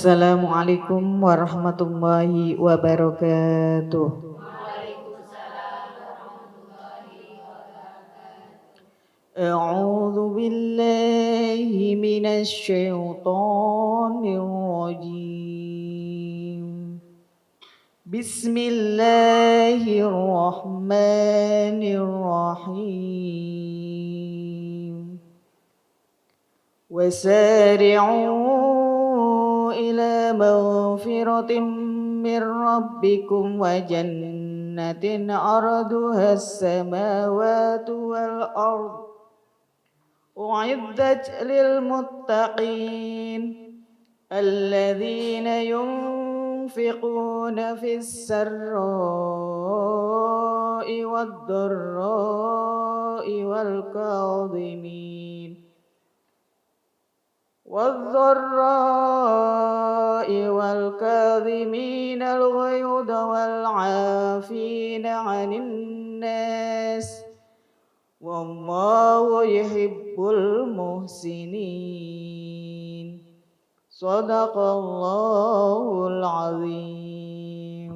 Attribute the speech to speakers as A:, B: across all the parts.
A: Assalamualaikum warahmatullahi wabarakatuh. A'udzu billahi minasy syaithanir rajim. Bismillahirrahmanirrahim. Wasari'u ila maghfiratin min rabbikum wa jannatin 'arduha as-samawati wal ardh u'iddat lil muttaqin alladzina yunfiquna fis sarra'i wad dharra'i wal kadhimin والضراء والكاظمين الغيظ والعافين عن الناس والله يحب المحسنين صدق الله العظيم.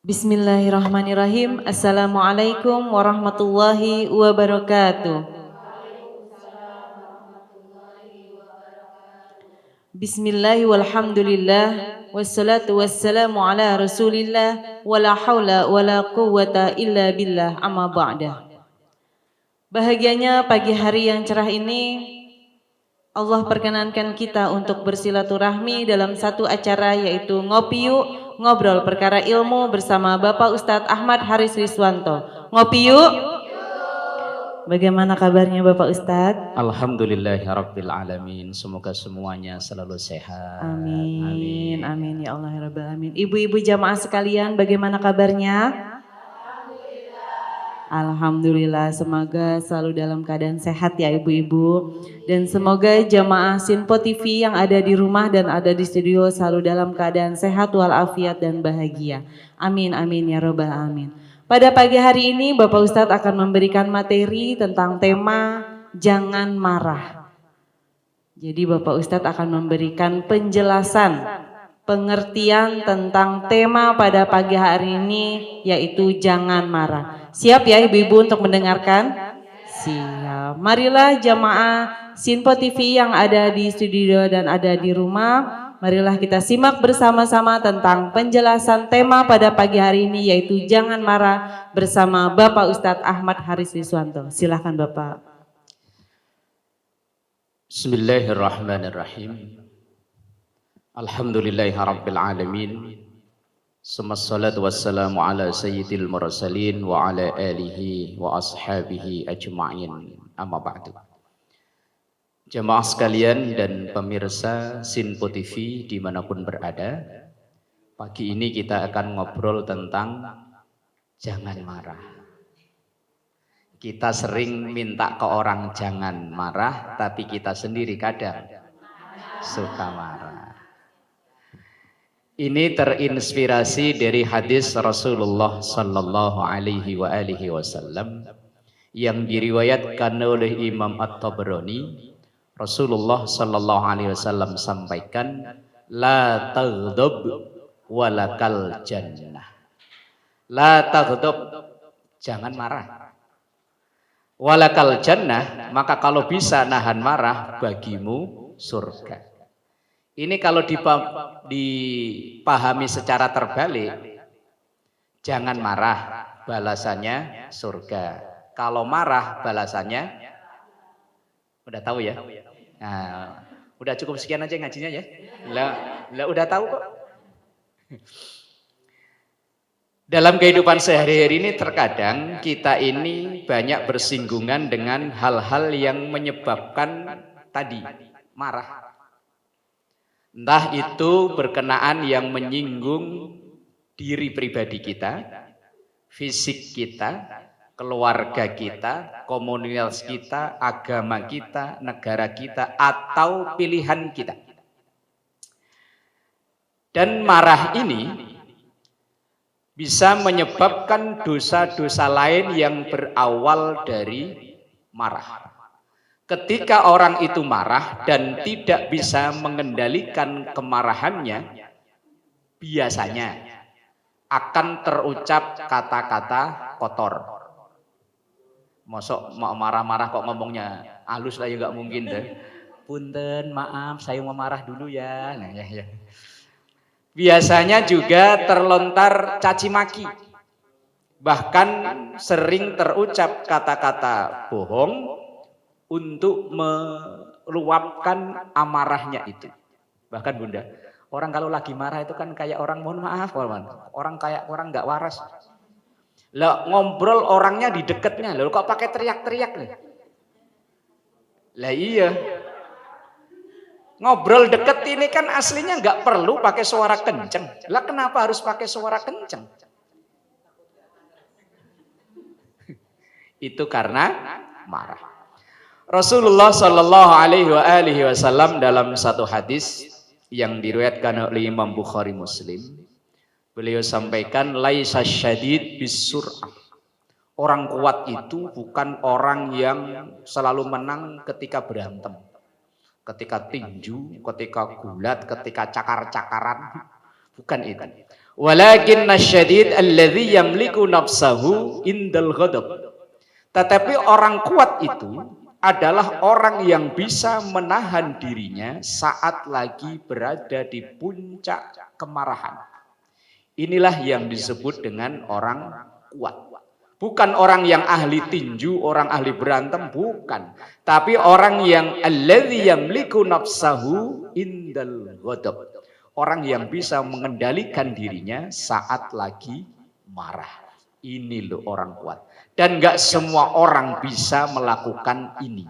B: Bismillahirrahmanirrahim. Assalamualaikum warahmatullahi wabarakatuh. Bismillahi walhamdulillah wassalatu wassalamu ala rasulillah wala hawla wala quwwata illa billah amma ba'da. Bahagianya pagi hari yang cerah ini Allah perkenankan kita untuk bersilaturahmi dalam satu acara yaitu Ngopi Yuk, ngobrol perkara ilmu bersama Bapak Ustadz Ahmad Haris Riswanto. Ngopi yuk. Bagaimana kabarnya Bapak Ustadz?
C: Alhamdulillahirabbil alamin. Semoga semuanya selalu sehat.
B: Amin. Amin ya Allah ya rabbal alamin. Ibu-ibu jamaah sekalian, bagaimana kabarnya? Alhamdulillah, semoga selalu dalam keadaan sehat ya ibu-ibu. Dan semoga jamaah Sinpo TV yang ada di rumah dan ada di studio selalu dalam keadaan sehat walafiat dan bahagia. Amin amin ya rabbal alamin. Pada pagi hari ini Bapak Ustadz akan memberikan materi tentang tema jangan marah. Jadi Bapak Ustadz akan memberikan penjelasan, pengertian tentang tema pada pagi hari ini yaitu jangan marah. Siap ya ibu-ibu untuk mendengarkan? Siap. Marilah jamaah Sinpo TV yang ada di studio dan ada di rumah. Marilah kita simak bersama-sama tentang penjelasan tema pada pagi hari ini yaitu jangan marah bersama Bapak Ustadz Ahmad Haris Riswanto. Silahkan Bapak.
C: Bismillahirrahmanirrahim. Alhamdulillahirabbil alamin. Summassalatu wassalamu ala sayyidil mursalin wa ala alihi wa ashabihi ajma'in. Amma ba'du. Jamaah sekalian dan pemirsa Sinpo TV dimanapun berada, pagi ini kita akan ngobrol tentang jangan marah. Kita sering minta ke orang jangan marah, tapi kita sendiri kadang suka marah. Ini terinspirasi dari hadis Rasulullah Sallallahu Alaihi Wasallam yang diriwayatkan oleh Imam At-Tabrani. Rasulullah Sallallahu Alaihi Wasallam sampaikan, la taghdab walakal jannah. La taghdab, jangan marah. Walakal jannah, maka kalau bisa nahan marah bagimu surga. Ini kalau dipahami secara terbalik, jangan marah, balasannya surga. Kalau marah, balasannya, udah tahu ya? Nah, udah cukup sekian aja ngajinya ya. Lah udah tahu kok. Dalam kehidupan sehari-hari ini terkadang kita ini banyak bersinggungan dengan hal-hal yang menyebabkan tadi marah. Entah itu berkenaan yang menyinggung diri pribadi kita, fisik kita, keluarga kita, komunitas kita, agama kita, negara kita, atau pilihan kita. Dan marah ini bisa menyebabkan dosa-dosa lain yang berawal dari marah. Ketika orang itu marah dan tidak bisa mengendalikan kemarahannya, biasanya akan terucap kata-kata kotor. Mosok mau marah-marah kok ngomongnya halus lah, ya nggak mungkin deh. Punten, maaf, saya mau marah dulu ya. Nah, ya. Biasanya juga terlontar caci maki. Bahkan sering terucap kata-kata bohong untuk meluapkan amarahnya itu. Bahkan Bunda, orang kalau lagi marah itu kan kayak orang, mohon maaf, orang kayak orang nggak waras. Lah ngobrol orangnya di dekatnya, loh kok pakai teriak-teriak nih? Lah iya. Ngobrol deket ini kan aslinya nggak perlu pakai suara kenceng. Lah kenapa harus pakai suara kenceng? Itu karena marah. Rasulullah Shallallahu Alaihi Wasallam dalam satu hadis yang diriwayatkan oleh Imam Bukhari Muslim, beliau sampaikan, laisa syadid bisur'ah. Orang kuat itu bukan orang yang selalu menang ketika berantem, ketika tinju, ketika gulat, ketika cakar-cakaran, bukan itu. Walakin nasyadid alladzi yamliku nafsahu indal ghadab. Tetapi orang kuat itu adalah orang yang bisa menahan dirinya saat lagi berada di puncak kemarahan. Inilah yang disebut dengan orang kuat. Bukan orang yang ahli tinju, orang ahli berantem, bukan. Tapi orang yang alladzi yamliku nafsahu indal ghadab. Orang yang bisa mengendalikan dirinya saat lagi marah. Ini loh orang kuat. Dan gak semua orang bisa melakukan ini.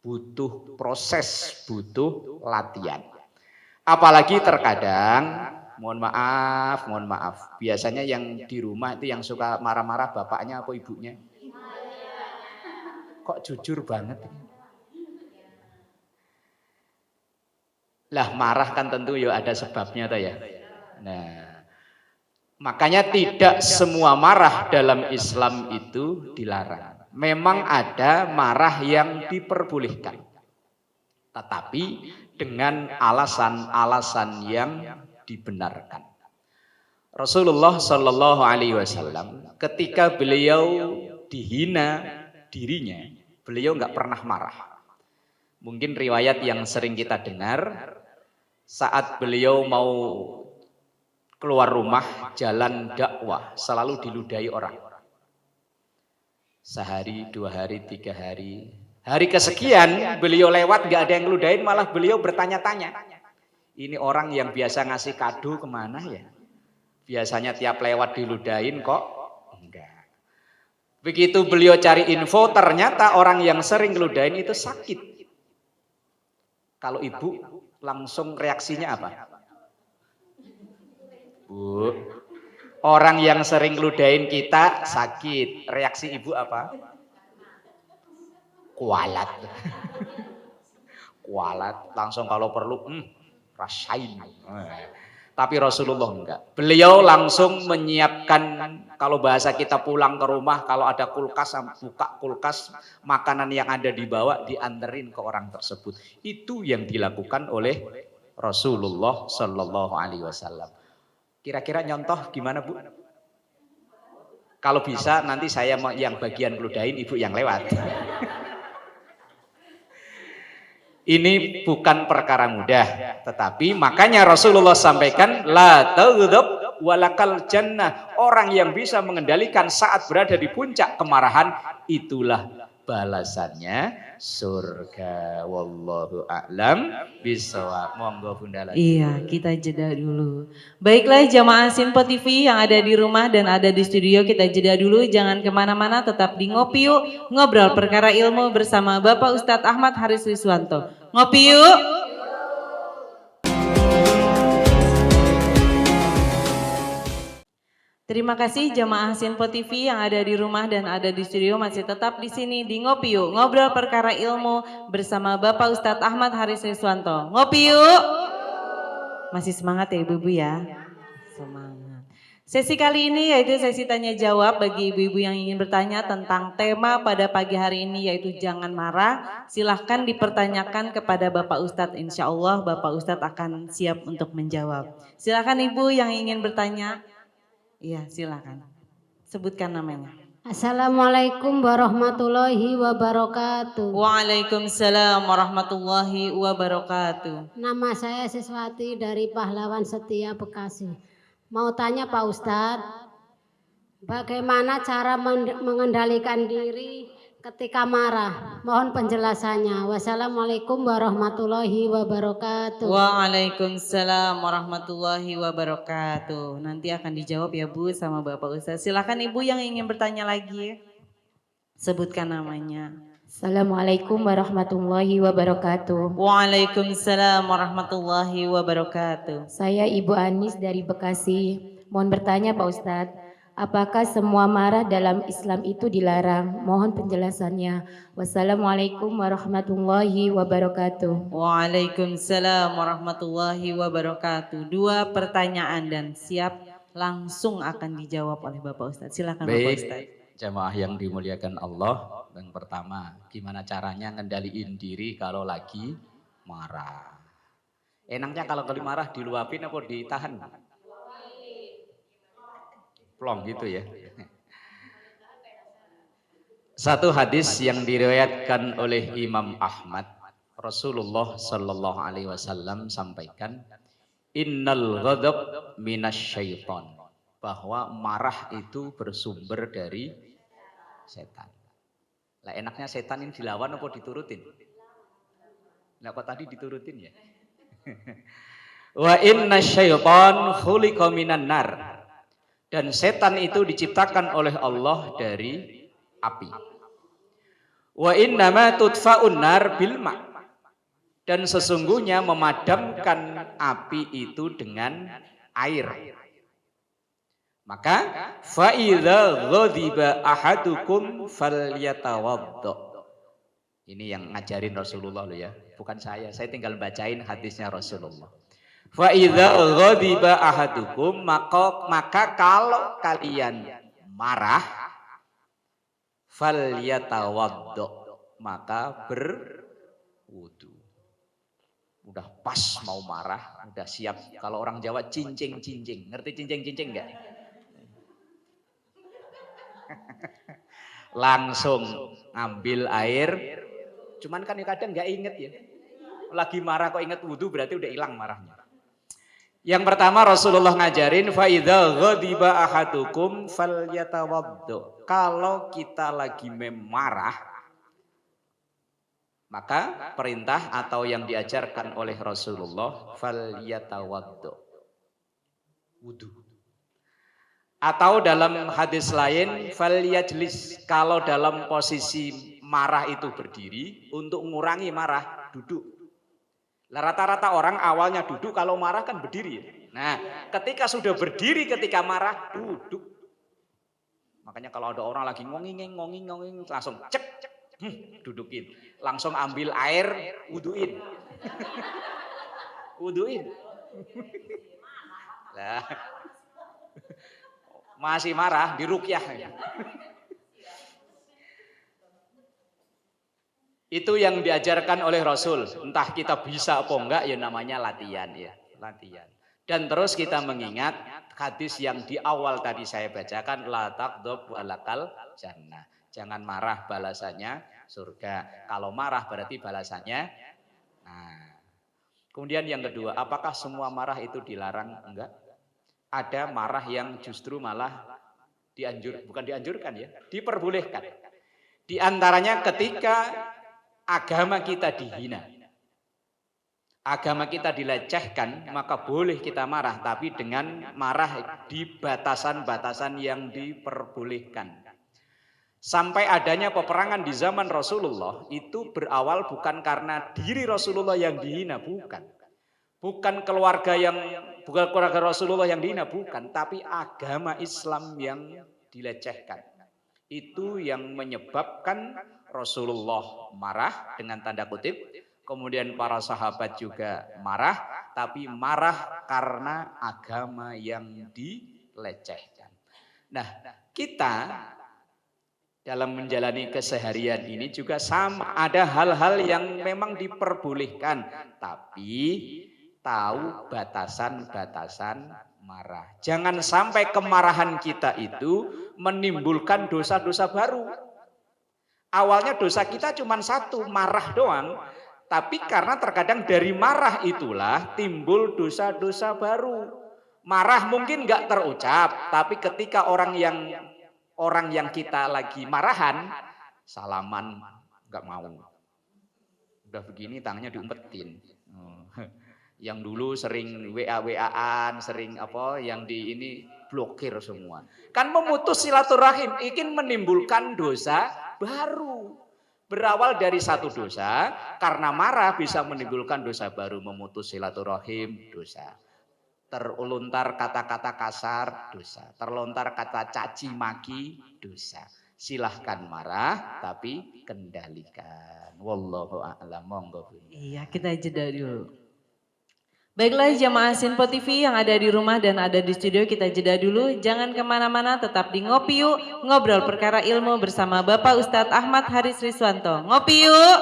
C: Butuh proses, butuh latihan. Apalagi terkadang, mohon maaf. Biasanya yang di rumah itu yang suka marah-marah bapaknya atau ibunya? Kok jujur banget? Lah marah kan tentu ya ada sebabnya toh ya. Nah, makanya tidak semua marah dalam Islam itu dilarang. Memang ada marah yang diperbolehkan. Tetapi dengan alasan-alasan yang dibenarkan. Rasulullah Shallallahu Alaihi Wasallam ketika beliau dihina dirinya, beliau nggak pernah marah. Mungkin riwayat yang sering kita dengar, saat beliau mau keluar rumah, jalan dakwah, selalu diludahi orang. Sehari, 2 hari, 3 hari. Hari kesekian, beliau lewat, gak ada yang ngeludahin, malah beliau bertanya-tanya. Ini orang yang biasa ngasih kado kemana ya? Biasanya tiap lewat diludahin kok? Enggak. Begitu beliau cari info, ternyata orang yang sering ngeludahin itu sakit. Kalau ibu, langsung reaksinya apa? Bu, orang yang sering ludahin kita sakit. Reaksi ibu apa? Kualat. Kualat. Langsung kalau perlu, rasain. Tapi Rasulullah enggak. Beliau langsung menyiapkan, kalau bahasa kita pulang ke rumah, kalau ada kulkas, buka kulkas, makanan yang ada dibawa, dianterin ke orang tersebut. Itu yang dilakukan oleh Rasulullah Shallallahu Alaihi Wasallam. Kira-kira nyontoh gimana Bu? Kalau bisa nanti saya yang bagian ngeludahin, ibu yang lewat. Ini bukan perkara mudah, tetapi makanya Rasulullah sampaikan la taghdab walakal jannah. Orang yang bisa mengendalikan saat berada di puncak kemarahan, itulah balasannya surga. Wallahu a'lam bishawab. Monggo Bunda lagi.
B: Iya, kita jeda dulu. Baiklah jamaah Sinpo TV yang ada di rumah dan ada di studio, kita jeda dulu. Jangan kemana-mana, tetap di Ngopi Yuk, ngobrol perkara ilmu bersama Bapak Ustadz Ahmad Haris Riswanto. Ngopi yuk. Terima kasih jamaah Sinpo TV yang ada di rumah dan ada di studio, masih tetap di sini di Ngopi Yuk, ngobrol perkara ilmu bersama Bapak Ustadz Ahmad Haris Riswanto. Ngopi yuk. Masih semangat ya ibu-ibu ya? Semangat. Sesi kali ini yaitu sesi tanya jawab bagi ibu-ibu yang ingin bertanya tentang tema pada pagi hari ini yaitu jangan marah. Silahkan dipertanyakan kepada Bapak Ustadz. Insya Allah Bapak Ustadz akan siap untuk menjawab. Silahkan ibu yang ingin bertanya. Iya silahkan. Sebutkan namanya.
D: Assalamualaikum warahmatullahi wabarakatuh.
B: Waalaikumsalam warahmatullahi wabarakatuh.
D: Nama saya Siswati dari Pahlawan Setia Bekasi. Mau tanya Pak Ustadz, bagaimana cara mengendalikan diri ketika marah? Mohon penjelasannya. Wassalamualaikum warahmatullahi wabarakatuh.
B: Waalaikumsalam warahmatullahi wabarakatuh. Nanti akan dijawab ya Bu sama Bapak Ustadz. Silakan Ibu yang ingin bertanya lagi. Sebutkan namanya.
E: Assalamualaikum warahmatullahi wabarakatuh.
B: Waalaikumsalam warahmatullahi wabarakatuh.
E: Saya Ibu Anis dari Bekasi. Mohon bertanya Pak Ustadz, apakah semua marah dalam Islam itu dilarang? Mohon penjelasannya. Wassalamualaikum warahmatullahi wabarakatuh.
B: Waalaikumsalam warahmatullahi wabarakatuh. 2 pertanyaan dan siap langsung akan dijawab oleh Bapak Ustadz. Silakan Bapak Ustadz.
C: Baik, jamaah yang dimuliakan Allah. Yang pertama, gimana caranya ngendaliin diri kalau lagi marah? Enaknya kalau marah diluapin apa ditahan? Plong gitu ya. Satu hadis yang diriwayatkan oleh Imam Ahmad, Rasulullah Sallallahu Alaihi Wasallam sampaikan, Innal ghadab minasyaiton, bahwa marah itu bersumber dari setan. Lah enaknya setan ini dilawan apa diturutin? Lah kok tadi diturutin ya? Wa inna syaitan khuliqa minan nar. Dan setan itu diciptakan oleh Allah dari api. Wa innama tudfa'un nar bil ma. Dan sesungguhnya memadamkan api itu dengan air. Maka fa idza ghadiba ahadukum falyatawaddo. Ini yang ngajarin Rasulullah loh ya, bukan saya tinggal bacain hadisnya Rasulullah. Fa idza ghadiba ahadukum, maka kalau kalian marah falyatawaddo, maka berwudu. Udah pas mau marah, udah siap. Kalau orang Jawa cincing-cincing, ngerti cincing-cincing enggak? Langsung ambil air, cuman kan kadang nggak inget ya, lagi marah kok inget wudu berarti udah hilang marahnya. Yang pertama Rasulullah ngajarin fa idza ghadiba ahadukum falyatawaddo. Kalau kita lagi marah, maka perintah atau yang diajarkan oleh Rasulullah falyatawaddo, wudu. Atau dalam hadis lain falyajlis, kalau dalam posisi marah itu berdiri, untuk mengurangi marah duduk. Lah rata-rata orang awalnya duduk, kalau marah kan berdiri. Nah, ketika sudah berdiri ketika marah duduk. Makanya kalau ada orang lagi ngonging langsung cek dudukin. Langsung ambil air, wuduin. Wuduin. Lah masih marah, diruqyah. Itu yang diajarkan oleh Rasul. Entah kita bisa apa enggak, ya namanya latihan ya, latihan. Dan terus kita mengingat hadis yang di awal tadi saya bacakan, la taghdab walakal jannah. Jangan marah, balasannya surga. Kalau marah berarti balasannya. Nah. Kemudian yang kedua, apakah semua marah itu dilarang? Enggak. Ada marah yang justru malah bukan dianjurkan ya, diperbolehkan. Di antaranya ketika agama kita dihina, agama kita dilecehkan, maka boleh kita marah, tapi dengan marah di batasan-batasan yang diperbolehkan. Sampai adanya peperangan di zaman Rasulullah itu berawal bukan karena diri Rasulullah yang dihina, bukan keluarga Rasulullah yang dihina, bukan, tapi agama Islam yang dilecehkan. Itu yang menyebabkan Rasulullah marah dengan tanda kutip, kemudian para sahabat juga marah, tapi marah karena agama yang dilecehkan. Nah, kita dalam menjalani keseharian ini juga sama, ada hal-hal yang memang diperbolehkan, tapi tahu batasan-batasan marah. Jangan sampai kemarahan kita itu menimbulkan dosa-dosa baru. Awalnya dosa kita cuma satu, marah doang. Tapi karena terkadang dari marah itulah timbul dosa-dosa baru. Marah mungkin nggak terucap, tapi ketika orang yang kita lagi marahan, salaman nggak mau. Udah begini tangannya diumpetin. Yang dulu sering WA-WA-an, sering yang di ini blokir semua. Kan memutus silaturahim, ingin menimbulkan dosa baru. Berawal dari satu dosa, karena marah bisa menimbulkan dosa baru, memutus silaturahim, dosa. Terlontar kata-kata kasar, dosa. Terlontar kata caci maki, dosa. Silahkan marah, tapi kendalikan. Wallahu a'lam. Monggo.
B: Iya, kita jeda dulu. Baiklah jamaah Sinpo TV yang ada di rumah dan ada di studio, kita jeda dulu. Jangan kemana-mana, tetap di Ngopi Yuk, ngobrol perkara ilmu bersama Bapak Ustadz Ahmad Haris Riswanto. Ngopi yuk!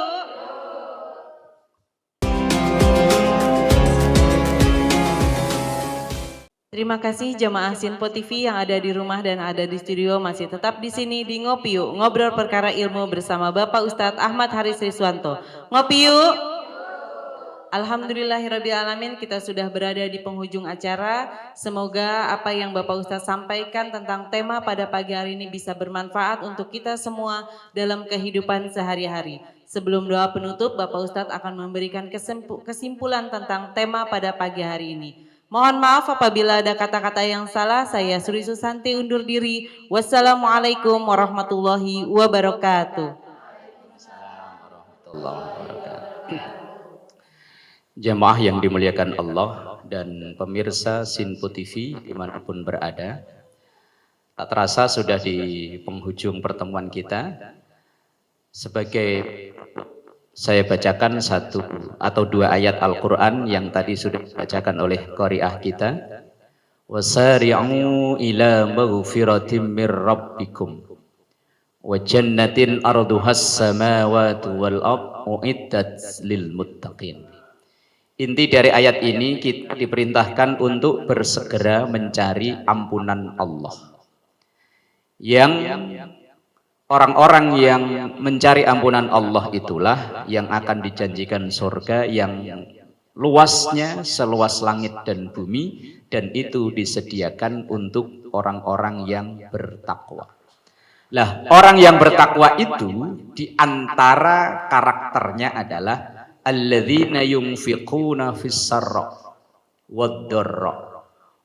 B: Terima kasih jamaah Sinpo TV yang ada di rumah dan ada di studio, masih tetap di sini di Ngopi Yuk, ngobrol perkara ilmu bersama Bapak Ustadz Ahmad Haris Riswanto. Ngopi yuk! Alhamdulillahirrabbilalamin, kita sudah berada di penghujung acara. Semoga apa yang Bapak Ustadz sampaikan tentang tema pada pagi hari ini bisa bermanfaat untuk kita semua dalam kehidupan sehari-hari. Sebelum doa penutup, Bapak Ustadz akan memberikan kesimpulan tentang tema pada pagi hari ini. Mohon maaf apabila ada kata-kata yang salah. Saya Suri Susanti undur diri. Wassalamualaikum warahmatullahi wabarakatuh.
C: Jamaah yang dimuliakan Allah dan pemirsa Sinpo TV dimanapun berada, tak terasa sudah di penghujung pertemuan kita. Sebagai saya bacakan satu atau dua ayat Al-Quran yang tadi sudah dibacakan oleh qari'ah kita. Wasari'u ila maghfiratin mir rabbikum wa jannatin arduhas samawati wal ardh uiddat lil muttaqin. Inti dari ayat ini kita diperintahkan untuk bersegera mencari ampunan Allah. Yang orang-orang yang mencari ampunan Allah itulah yang akan dijanjikan surga yang luasnya seluas langit dan bumi, dan itu disediakan untuk orang-orang yang bertakwa. Lah, orang yang bertakwa itu diantara karakternya adalah alladzina yunfiquna fis-sarra wad-dharra.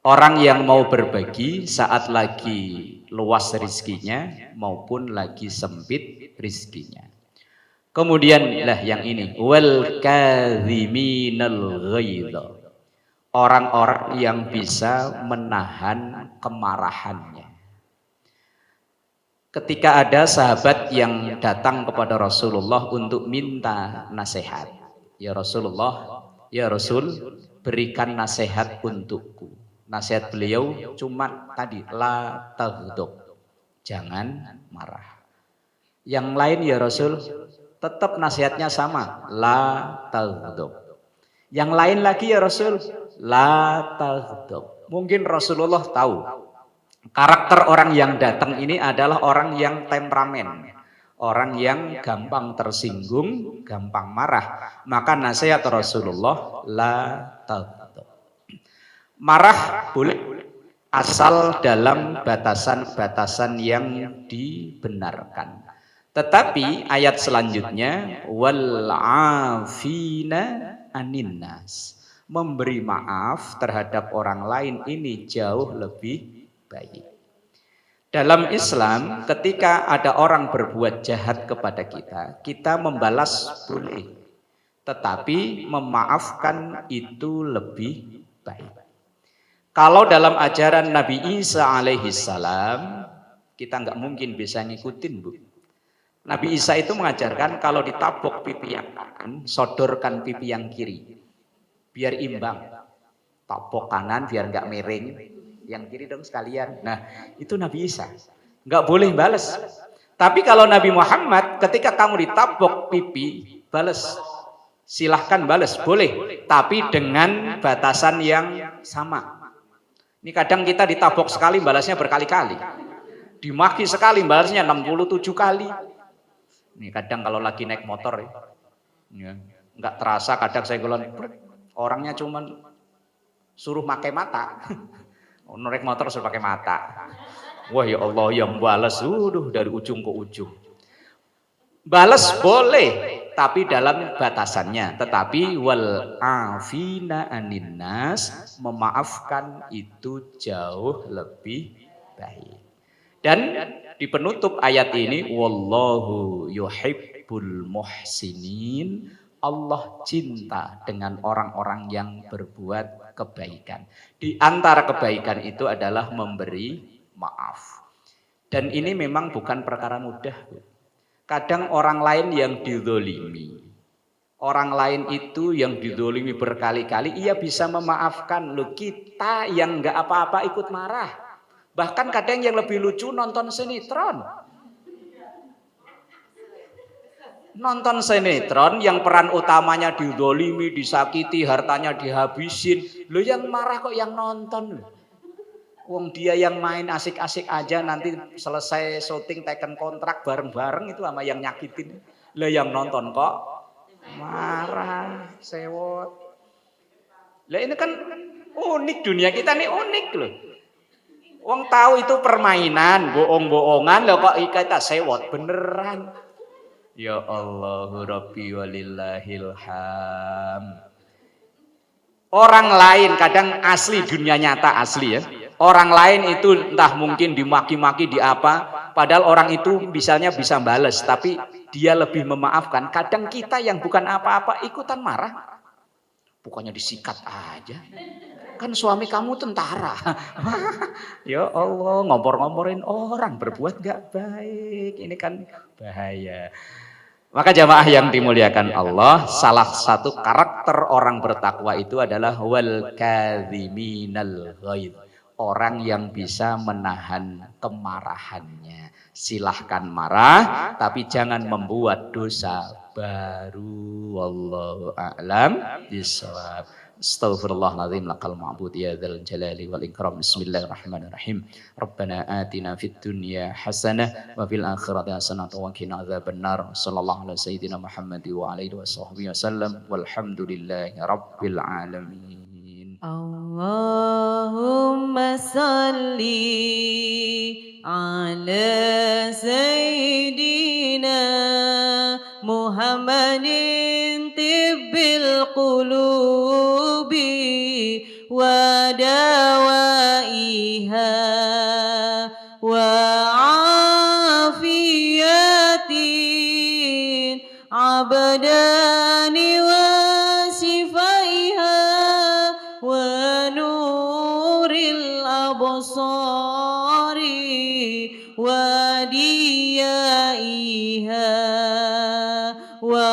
C: Orang yang mau berbagi saat lagi luas rizkinya maupun lagi sempit rizkinya. Kemudian lah yang ini, wal kadhiminal ghaidha. Orang-orang yang bisa menahan kemarahannya. Ketika ada sahabat yang datang kepada Rasulullah untuk minta nasihat, ya Rasulullah, ya Rasul, berikan nasihat untukku. Nasihat beliau cuma tadi, la taghdab, jangan marah. Yang lain ya Rasul, tetap nasihatnya sama, la taghdab. Yang lain lagi ya Rasul, la taghdab. Mungkin Rasulullah tahu karakter orang yang datang ini adalah orang yang temperamen, orang yang gampang tersinggung, gampang marah. Maka nasihat Rasulullah, la taghdab. Marah boleh asal dalam batasan-batasan yang dibenarkan. Tetapi ayat selanjutnya, wal afina anin nas, memberi maaf terhadap orang lain ini jauh lebih baik. Dalam Islam, ketika ada orang berbuat jahat kepada kita, kita membalas boleh, tetapi memaafkan itu lebih baik. Kalau dalam ajaran Nabi Isa alaihissalam, kita nggak mungkin bisa ngikutin, Bu. Nabi Isa itu mengajarkan kalau ditabok pipi yang kanan, sodorkan pipi yang kiri, biar imbang. Tabok kanan biar nggak miring, yang kiri dong sekalian. Nah, itu Nabi Isa. Nggak boleh balas. Tapi kalau Nabi Muhammad ketika kamu ditabok pipi, balas. Silahkan balas, boleh. Tapi dengan batasan yang sama. Ini kadang kita ditabok sekali, balasnya berkali-kali. Dimaki sekali, balasnya 67 kali. Ini kadang kalau lagi naik motor ya, nggak terasa kadang saya golon, orangnya cuman suruh pakai mata. Naik motor suruh pakai mata. Wah ya Allah yang balas, dari ujung ke ujung. Balas boleh, tapi dalam batasannya. Tetapi wal afina anin nas, memaafkan itu jauh lebih baik. Dan di penutup ayat ini, wallahu yuhibbul muhsinin, Allah cinta dengan orang-orang yang berbuat kebaikan. Di antara kebaikan itu adalah memberi maaf. Dan ini memang bukan perkara mudah. Kadang orang lain yang dizolimi, orang lain itu yang dizolimi berkali-kali, ia bisa memaafkan. Loh, kita yang nggak apa-apa ikut marah. Bahkan kadang yang lebih lucu nonton sinetron. Nonton sinetron yang peran utamanya dizolimi, disakiti, hartanya dihabisin. Loh, yang marah kok yang nonton. Wong dia yang main asik-asik aja, nanti selesai syuting teken kontrak bareng-bareng itu sama yang nyakitin. Lah yang nonton kok marah, sewot. Lah ini kan unik, dunia kita nih unik loh. Wong tahu itu permainan, bohong-bohongan, loh kok kita sewot beneran. Ya Allah, Rabbi walillahil ham. Orang lain kadang asli, dunia nyata asli ya. Orang lain itu entah mungkin dimaki-maki di apa, padahal orang itu misalnya bisa balas, tapi dia lebih memaafkan. Kadang kita yang bukan apa-apa ikutan marah, bukannya disikat aja. Kan suami kamu tentara. Ya Allah, ngompor-ngomporin orang, berbuat gak baik. Ini kan bahaya. Maka jamaah yang dimuliakan Allah, salah satu karakter orang bertakwa itu adalah wal kadhiminal ghaidh. Orang yang bisa menahan kemarahannya. Silahkan marah, tapi jangan membuat dosa baru. Wallahu a'lam bishawab. Astaghfirullahaladzim lakal ma'bud ya dzal jalali wal ikram. Bismillahirrahmanirrahim. Rabbana atina fid dunya hasanah wa fil akhirati hasanah wa qina adzabannar. Sallallahu alaihi sayyidina Muhammad wa alihi wasallam. Walhamdulillahi rabbil alamin.
B: Allahumma salli ala sayyidina Muhammadin tibbil qulubi wa dawaiha wa afiyatin abdani wa sifaiha wa nuril absari wa diyaiha wa